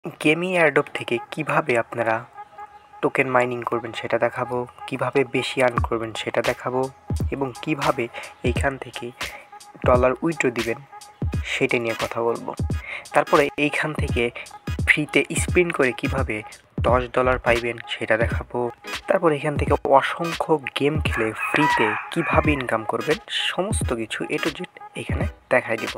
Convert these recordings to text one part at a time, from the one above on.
গেমি airdrop থেকে কিভাবে আপনারা টোকেন মাইনিং করবেন সেটা দেখাবো, কিভাবে বেশি আর্ন করবেন সেটা দেখাবো এবং কিভাবে এইখান থেকে ডলার উইথড্র দিবেন সেটা নিয়ে কথা বলবো। তারপরে এইখান থেকে ফ্রিতে স্পিন করে কিভাবে $10 পাইবেন সেটা দেখাবো। তারপর এখান থেকে অসংখ্য গেম খেলে ফ্রিতে কিভাবে ইনকাম করবেন সমস্ত কিছু A to Z এখানে দেখাই দিব।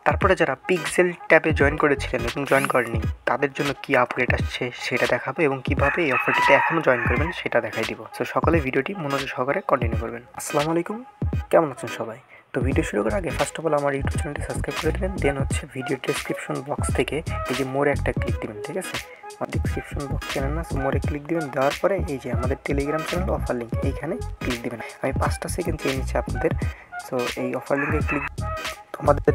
তারপরে যারা পিক্সেল ট্যাবে জয়েন করেছিলেন এবং জয়েন করেনি তাদের জন্য কি আপডেট আসছে সেটা দেখাবো এবং কিভাবে এই অফারটিতে এখনও জয়েন করবেন সেটা দেখাই দিব। সো সকলে ভিডিওটি মনোযোগ সহকারে কন্টিনিউ করবেন। আসসালামু আলাইকুম, কেমন আছেন সবাই? তো ভিডিও শুরু করার আগে ফার্স্ট অফ অল আমার ইউটিউব চ্যানেলটি সাবস্ক্রাইব করে দেবেন, দেন হচ্ছে ভিডিও ডেসক্রিপশন বক্স থেকে এই যে মোরে একটা ক্লিক দিবেন, ঠিক আছে? আমার ডিসক্রিপশন বক্স চ্যানেল না, মোরে ক্লিক দিবেন, দেওয়ার পরে এই যে আমাদের টেলিগ্রাম চ্যানেল অফার লিঙ্ক এইখানে ক্লিক দিবেন। আমি 5টা সেকেন্ড চেয়ে নিচ্ছি আপনাদের। সো এই অফার লিঙ্কে ক্লিক তোমাদের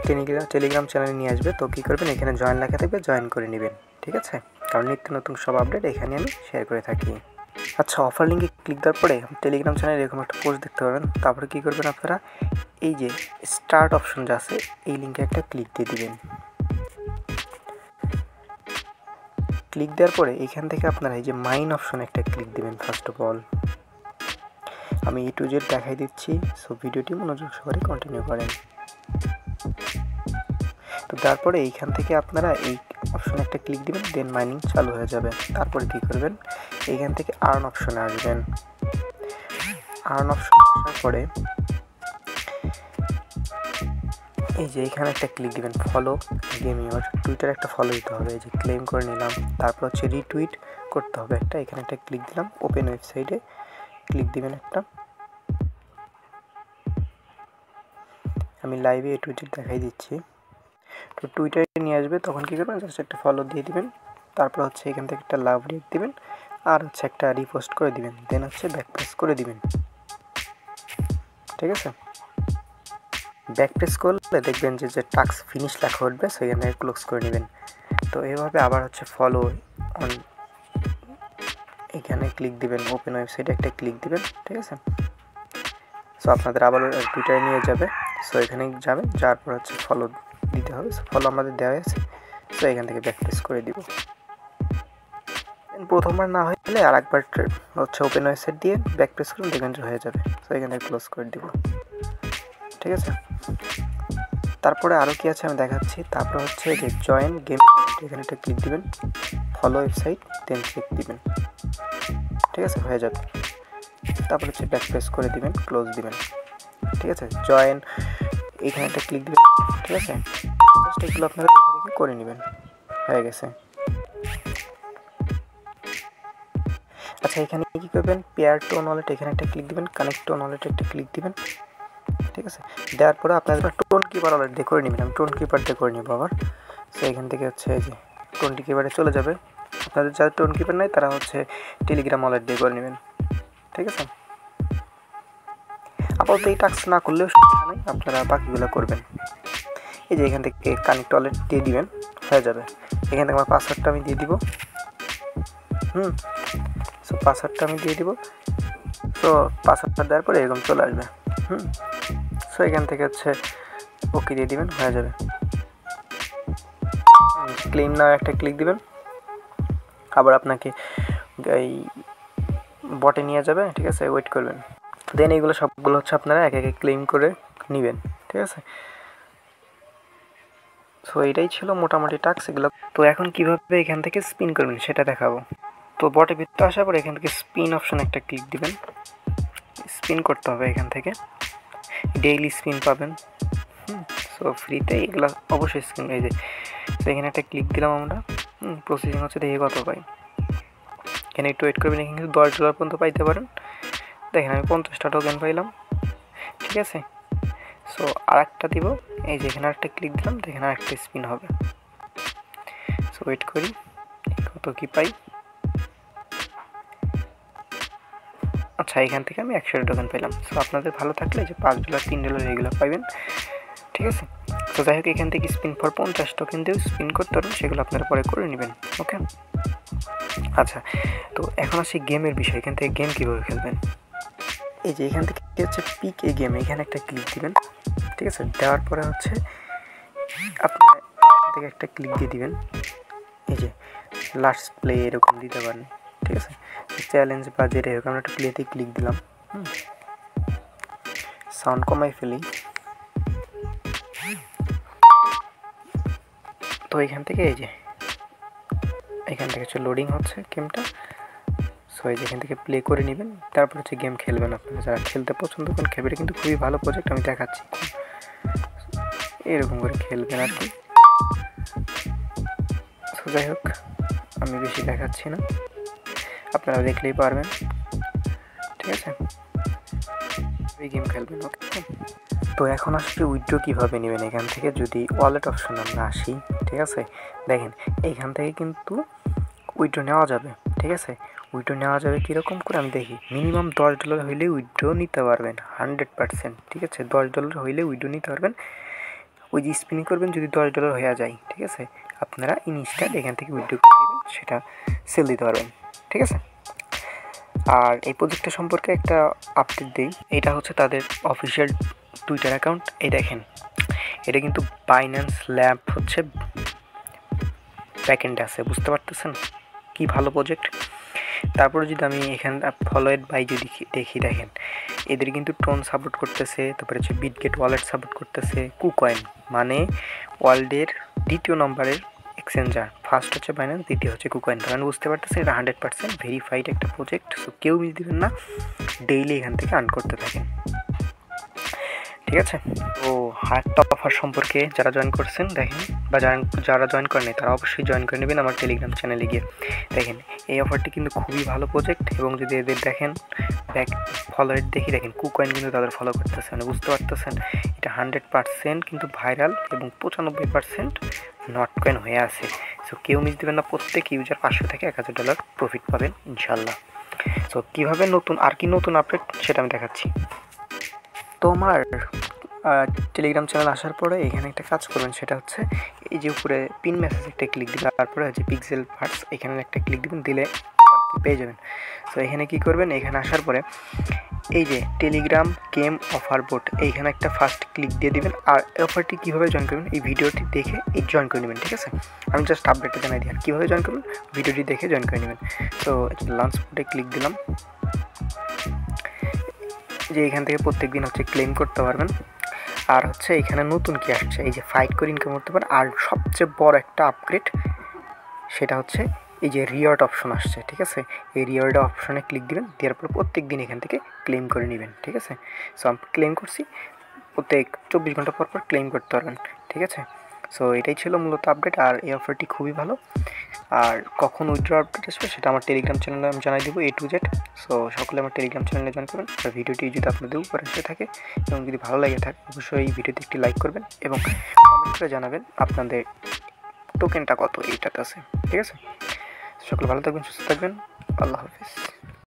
টেলিগ্রাম চ্যানেলে নিয়ে আসবে। তো কী করবেন, এখানে জয়েন লেখা থাকবে, জয়েন করে নেবেন, ঠিক আছে? কারণ নিত্য নতুন সব আপডেট এখানে আমি শেয়ার করে থাকি। আচ্ছা, অফার লিঙ্কে ক্লিক দেওয়ার পরে টেলিগ্রাম চ্যানেলে এরকম একটা পোস্ট দেখতে পাবেন। তারপরে কী করবেন আপনারা, এই যে স্টার্ট অপশন যা আছে এই লিঙ্কে একটা ক্লিক দিয়ে দিবেন। ক্লিক দেওয়ার পরে এখান থেকে আপনারা এই যে মাইন অপশন একটা ক্লিক দিবেন। ফার্স্ট অফ অল আমি A to Z দেখাই দিচ্ছি, সো ভিডিওটি মনোযোগ সহকারে কন্টিনিউ করেন। তো তারপরে এইখান থেকে আপনারা এই অপশনে একটা ক্লিক দিবেন, দেন মাইনিং চালু হয়ে যাবে। তারপরে কী করবেন, এইখান থেকে আর্ন অপশনে আসবেন। আর্ন অপশন আসার পরে এই যে এখানে একটা ক্লিক দিবেন, ফলো গেম ইউর টুইটার একটা ফলো দিতে হবে। এই যে ক্লেম করে নিলাম। তারপর হচ্ছে রিটুইট করতে হবে একটা, এখানে একটা ক্লিক দিলাম। ওপেন ওয়েবসাইটে ক্লিক দিবেন একটা। আমি লাইভে A to Z দেখাই দিচ্ছি। তো টুইটারে নিয়ে আসবে, তখন কী করবেন, জাস্ট একটা ফলো দিয়ে দিবেন। তারপর হচ্ছে এখান থেকে একটা লাভ রেট দিবেন আর হচ্ছে একটা রিপোস্ট করে দিবেন, দেন হচ্ছে ব্যাক প্রেস করে দিবেন, ঠিক আছে? ব্যাক প্রেস করলে দেখবেন যে টাস্ক ফিনিশ লেখা উঠবে, সেখানে ক্লোজ করে নেবেন। তো এভাবে আবার হচ্ছে ফলো অন এখানে ক্লিক দিবেন, ওপেন ওয়েবসাইটে একটা ক্লিক দিবেন, ঠিক আছে? সো আপনাদের আবার টুইটারে নিয়ে যাবে। সো এখানে যাবেন, যাওয়ার পর হচ্ছে ফলো দিতে হবে। ফলো আমাদের দেওয়া আছে, সো এখান থেকে ব্যাক প্রেস করে দিব। প্রথমবার না হলে আর একবার হচ্ছে ওপেন ওয়েবসাইট দিয়ে ব্যাক প্রেস করুন, দেখবেন যে হয়ে যাবে। সো এখান থেকে ক্লোজ করে দিব, ঠিক আছে? তারপরে আরও কী আছে আমি দেখাচ্ছি। তারপরে হচ্ছে যে জয়েন গেম, এখানে একটা ক্লিক দিবেন, ফলো ওয়েবসাইট, দেন চেক দিবেন, ঠিক আছে? হয়ে যাবে। তারপর হচ্ছে ব্যাক প্রেস করে দিবেন, ক্লোজ দিবেন, ঠিক আছে? জয়েন এখানে একটা ক্লিক দিবেন, ঠিক আছে? জাস্ট এগুলো আপনারা দেখে করে নেবেন, হয়ে গেছে। আচ্ছা, এখানে কী করবেন, পেয়ার টু ওয়ালেট এখানে একটা ক্লিক দিবেন, কানেক্ট টু ওয়ালেট একটা ক্লিক দিবেন, ঠিক আছে? দেওয়ার পরে আপনারা টোন কিপার ওয়ালেট দিয়ে করে নেবেন। আমি টোন কিপার দিয়ে করে নেবো আবার। সো এখান থেকে হচ্ছে এই যে টোন কিপারে চলে যাবে। আপনাদের যারা টোন কিপার নেই তারা হচ্ছে টেলিগ্রাম ওয়ালেট দিয়ে করে নেবেন, ঠিক আছে? আপাতত এই টাস্ক না করলেও সমস্যা নেই, আপনারা বাকিগুলো করবেন। এই যে এখান থেকে কানেক্ট ওয়ালেট দিয়ে দিবেন, হয়ে যাবে। এখান থেকে আমার পাসওয়ার্ডটা আমি দিয়ে দিব। সো পাসওয়ার্ডটা আমি দিয়ে দিব। সো পাসওয়ার্ডটা দেওয়ার পরে এরকম চলে আসবে। সো এখান থেকে হচ্ছে ওকে দিয়ে দিবেন, হয়ে যাবে। ক্লেম নাও একটা ক্লিক দিবেন, আবার আপনাকে এই বটে নিয়ে যাবে, ঠিক আছে? ওয়েট করবেন। দেন এইগুলো সবগুলো হচ্ছে আপনারা একে একে ক্লেম করে নেবেন, ঠিক আছে? সো এটাই ছিল মোটামুটি টাস্ক এগুলো। তো এখন কীভাবে এখান থেকে স্পিন করবেন সেটা দেখাবো। তো বটে ভিতরে আসার পর এখান থেকে স্পিন অপশন একটা ক্লিক দিবেন। স্পিন করতে হবে এখান থেকে, ডেইলি স্পিন পাবেন। সো ফ্রিতে এগুলো অবশ্যই স্পিন। এই যে তো এখানে একটা ক্লিক দিলাম আমরা, প্রসেসিং হচ্ছে, দেখে কত পাই। এখানে একটু ওয়েট করবেন, এখানে কিন্তু $10 পর্যন্ত পাইতে পারেন। দেখেন আমি 50টা টোকেন পাইলাম, ঠিক আছে? সো আর একটা দিব, এই যে এখানে আরেকটা ক্লিক দিলাম, দেখেন আরেকটা স্পিন হবে। সো ওয়েট করি কত কী পাই। আচ্ছা, এখান থেকে আমি 100 টোকেন পেলাম। সো আপনাদের ভালো থাকলে যে $5 $3 এগুলো পাইবেন, ঠিক আছে? তো যাই হোক, এখান থেকে স্পিন ফর 50 টোকেন দিয়েও স্পিন করতে পারবেন, সেগুলো আপনারা পরে করে নেবেন, ওকে? আচ্ছা, তো এখন আসি গেমের বিষয়। এখান থেকে গেম কীভাবে খেলবেন। এই যে এখান থেকে হচ্ছে পিক এ গেম, এখানে একটা ক্লিক দিবেন, ঠিক আছে? দেওয়ার পরে হচ্ছে আপনার এখান থেকে একটা ক্লিক দিয়ে দিবেন, এই যে লাস্ট প্লে এরকম দিতে পারেন, ঠিক আছে। চ্যালেঞ্জ বা যেটা এরকম একটা প্লেতে ক্লিক দিলাম, সাউন্ড কমাই ফেলি। তো এখান থেকে এই যে এখান থেকে হচ্ছে লোডিং হচ্ছে গেমটা। সো এই যে এখান থেকে প্লে করে নেবেন, তারপর হচ্ছে গেম খেলবেন। আপনারা যারা খেলতে পছন্দ করেন খেলবে, কিন্তু খুবই ভালো প্রজেক্ট, আমি দেখাচ্ছি এরকম করে খেলবেন আর কি। সো যাই হোক, আমি বেশি দেখাচ্ছি না, আপনারা দেখলেই পারবেন, ঠিক আছে। এই গেম খেলবেন, ওকে। তো এখন আসলে উইথড্র কীভাবে নেবেন এখান থেকে, যদি ওয়ালেট অপশন আমরা আসি, ঠিক আছে। দেখেন এইখান থেকে কিন্তু উইথড্র নেওয়া যাবে, ঠিক আছে। উইথড্র নেওয়া যাবে কীরকম করে আমি দেখি। মিনিমাম $10 হইলে উইথড্র নিতে পারবেন 100%, ঠিক আছে। $10 হইলে উইথড্র নিতে পারবেন। ওই যে স্পিনিং করবেন, যদি $10 হয়ে যায়, ঠিক আছে, আপনারা ইনস্ট্যান্ট এখান থেকে উইথড্র করে নেবেন, সেটা সেল দিতে পারবেন, ঠিক আছে। আর এই প্রজেক্টটা সম্পর্কে একটা আপডেট দিই। এটা হচ্ছে তাদের অফিসিয়াল টুইটার অ্যাকাউন্ট। এই দেখেন, এটা কিন্তু বাইন্যান্স ল্যাব হচ্ছে ব্যাকএন্ডে আছে, বুঝতে পারতেছেন কি ভালো প্রজেক্ট। তারপরে যদি আমি এখানে ফলোয়েড বাই যদি দেখি, দেখেন এদের কিন্তু টোন সাপোর্ট করতেছে, তারপরে হচ্ছে বিটগেট ওয়ালেট সাপোর্ট করতেছে, কুকয়েন মানে ওয়ার্ল্ডের 2য় নম্বরের এক্সচেঞ্জার। ফার্স্ট হচ্ছে বাইন্যান্স, দ্বিতীয় হচ্ছে কুকয়েন। কারণ বুঝতে পারতেছেন এটা 100% ভেরিফাইড একটা প্রজেক্ট। সো কেউ মিস দিবেন না, ডেইলি এখান থেকে আর্ন করতে থাকেন, ঠিক আছে। তো আরেকটা অফার সম্পর্কে যারা জয়েন করছেন দেখেন, বা যারা জয়েন করেনি তারা অবশ্যই জয়েন করে নেবেন আমার টেলিগ্রাম চ্যানেলে গিয়ে। দেখেন এই অফারটি কিন্তু খুবই ভালো প্রজেক্ট, এবং যদি এদের দেখেন ফলোয়ার দেখি, দেখেন কুকয়েন কিন্তু তাদের ফলো করতেছে, মানে বুঝতে পারতেছেন এটা 100% কিন্তু ভাইরাল, এবং 95% নট কয়েন হয়ে আছে। সো কেউ মিস দেবেন না, প্রত্যেক ইউজার $500 থেকে $1000 প্রফিট পাবেন ইনশাল্লাহ। সো কীভাবে নতুন আর কি নতুন আপডেট সেটা আমি দেখাচ্ছি। তো আমার টেলিগ্রাম চ্যানেল আসার পরে এখানে একটা কাজ করবেন, সেটা হচ্ছে এই যে উপরে পিন মেসেজ একটা ক্লিক দিবেন, তারপরে হচ্ছে পিক্সেল পার্টস এখানে একটা ক্লিক দিবেন, দিলে পেয়ে যাবেন। সো এখানে কি করবেন, এখানে আসার পরে এই যে টেলিগ্রাম গেম অফার বোট, এইখানে একটা ফার্স্ট ক্লিক দিয়ে দিবেন। আর অফারটি কীভাবে জয়েন করবেন এই ভিডিওটি দেখে এই জয়েন করে নেবেন, ঠিক আছে। আমি জাস্ট আপডেটটা জানাই দিই, আর কীভাবে জয়েন করবেন ভিডিওটি দেখে জয়েন করে নেবেন। তো লঞ্চ বোটে ক্লিক দিলাম, যে এখান থেকে প্রত্যেক দিন হচ্ছে ক্লেম করতে পারবেন। আর হচ্ছে এখানে নতুন কি আসছে, এই যে ফাইট করে ইনকাম করতে পারেন। আর সবচেয়ে বড় একটা আপগ্রেড সেটা হচ্ছে এই যে রিওয়ার্ড অপশন আসছে, ঠিক আছে। এই রিওয়ার্ড অপশনে ক্লিক দিবেন, দেওয়ার পর প্রত্যেক দিন এখান থেকে ক্লেম করে নেবেন, ঠিক আছে। সো আমি ক্লেম করছি, প্রত্যেক 24 ঘন্টা পর পর ক্লেম করতে পারবেন, ঠিক আছে। সো এটাই ছিল মূলত আপডেট, আর এই অফারটি খুবই ভালো। আর কখন উইথড্র আপডেট আসবে সেটা আমার টেলিগ্রাম চ্যানেলে আমি জানাই দেবো A to Z। সো সকলে আমার টেলিগ্রাম চ্যানেলে জয়েন করবেন। আর ভিডিওটি যদি আপনাদের উপকারে থাকে এবং যদি ভালো লাগে থাকে, অবশ্যই এই ভিডিওতে একটি লাইক করবেন এবং কমেন্ট করে জানাবেন আপনাদের টোকেনটা কত এইটাতে আছে, ঠিক আছে। সকলে ভালো থাকবেন, সুস্থ থাকবেন, আল্লাহ হাফিজ।